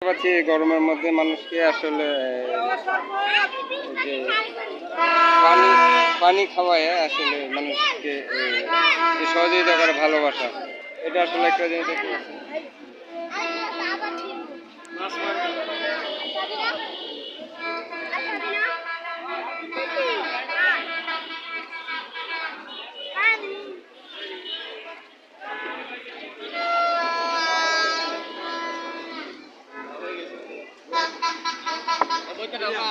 পাচ্ছি গরমের মধ্যে মানুষকে আসলে যে পানি পানি খাওয়ায় আসলে মানুষকে যে সহযোগিতা করে ভালোবাসা, এটা আসলে একটা জিনিস দেখতে পাচ্ছি।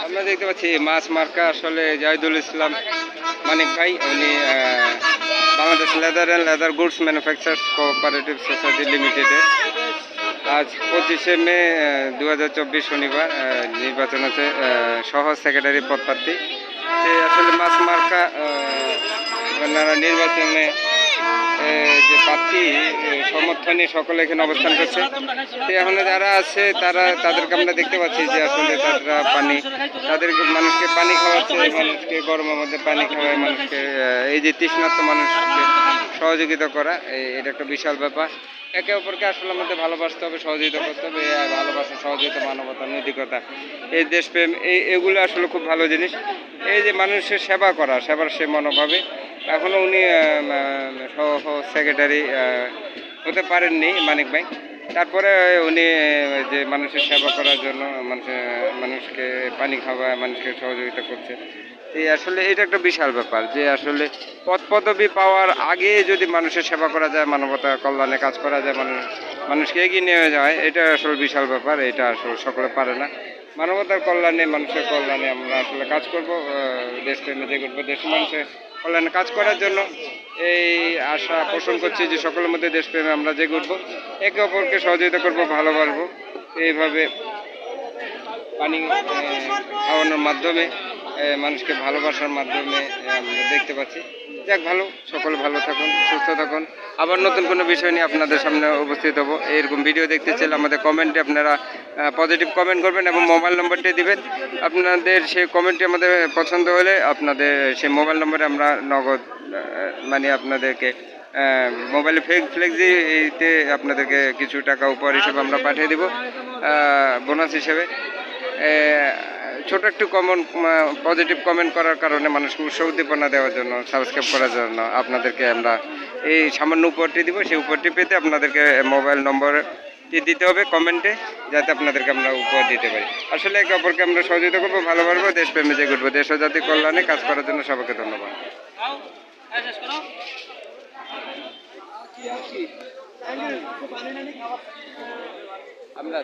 আমরা দেখতে পাচ্ছি মাছ মার্কা আসলে জাহিদুল ইসলাম মানিক ভাই, উনি Bangladesh leather and leather goods manufacturers cooperative society লিমিটেডের আজ 25শে মে 2024 শনিবার নির্বাচন হচ্ছে সহ সেক্রেটারি পদপ্রার্থী। আসলে মাছ মার্কা নির্বাচনে যে প্রার্থী সমর্থনে সকলে এখানে অবস্থান করছে। তো এখন যারা আছে তাদেরকে আমরা দেখতে পাচ্ছি যে আসলে তারা তাদেরকে মানুষকে পানি খাওয়াচ্ছে, মানুষকে গরমের মধ্যে পানি খাওয়ায়, মানুষকে এই যে তৃষ্ণার্ত মানুষকে সহযোগিতা করা, এটা একটা বিশাল ব্যাপার। একে অপরকে আসলে আমাদের ভালোবাসতে হবে, সহযোগিতা করতে হবে। ভালোবাসা, সহযোগিতা, মানবতা, নৈতিকতা, এই দেশপ্রেম, এগুলো আসলে খুব ভালো জিনিস। এই যে মানুষের সেবা করা, সেবার সে মনোভাবে এখনও উনি সহ সেক্রেটারি হতে পারেননি মানিক ভাই। তারপরে উনি যে মানুষের সেবা করার জন্য মানুষকে পানি খাওয়ায়, মানুষকে সহযোগিতা করছে। আসলে এটা একটা বিশাল ব্যাপার যে আসলে পদবি পাওয়ার আগে যদি মানুষের সেবা করা যায়, মানবতার কল্যাণে কাজ করা যায়, মানুষকে এগিয়ে নিয়ে যায়, এটা আসলে বিশাল ব্যাপার। এটা আসলে সকলে পারে না। মানবতার কল্যাণে, মানুষের কল্যাণে আমরা আসলে কাজ করব, দেশপ্রেমে যে করবো, দেশের মানুষের কল্যাণে কাজ করার জন্য এই আশা পোষণ করছি যে সকলের মধ্যে দেশপ্রেমে আমরা জেগে উঠবো, একে অপরকে সহযোগিতা করবো, ভালোবাসবো। এইভাবে পানি খাওয়ানোর মাধ্যমে, মানুষকে ভালোবাসার মাধ্যমে আমরা দেখতে পাচ্ছি। যাক, ভালো, সকলে ভালো থাকুন, সুস্থ থাকুন। আবার নতুন কোনো বিষয় নিয়ে আপনাদের সামনে উপস্থিত হব। এরকম ভিডিও দেখতে চাইলে আমাদের কমেন্টে আপনারা পজিটিভ কমেন্ট করবেন এবং মোবাইল নম্বরটি দিবেন। আপনাদের সেই কমেন্টটি আমাদের পছন্দ হলে আপনাদের সেই মোবাইল নম্বরে আমরা নগদ মানে আপনাদেরকে মোবাইলে ফ্লেক্সিতে আপনাদেরকে কিছু টাকা উপহার হিসেবে আমরা পাঠিয়ে দেব, বোনাস হিসেবে। ছোট একটু পজিটিভ কমেন্ট করার কারণে মানুষকে উৎসাহ উদ্দীপনা দেওয়ার জন্য, সাবস্ক্রাইব করার জন্য আপনাদেরকে আমরা এই সামান্য উপহারটি দিব। সেই উপহারটি পেতে আপনাদেরকে মোবাইল নম্বর দিতে হবে কমেন্টে, যাতে আপনাদেরকে আমরা উপহার দিতে পারি। আসলে একে অপরকে আমরা সহযোগিতা করবো, ভালোবাসবো, দেশপ্রেমে যে করবো, দেশ ও জাতি কল্যাণে কাজ করার জন্য সবাইকে ধন্যবাদ। আমরা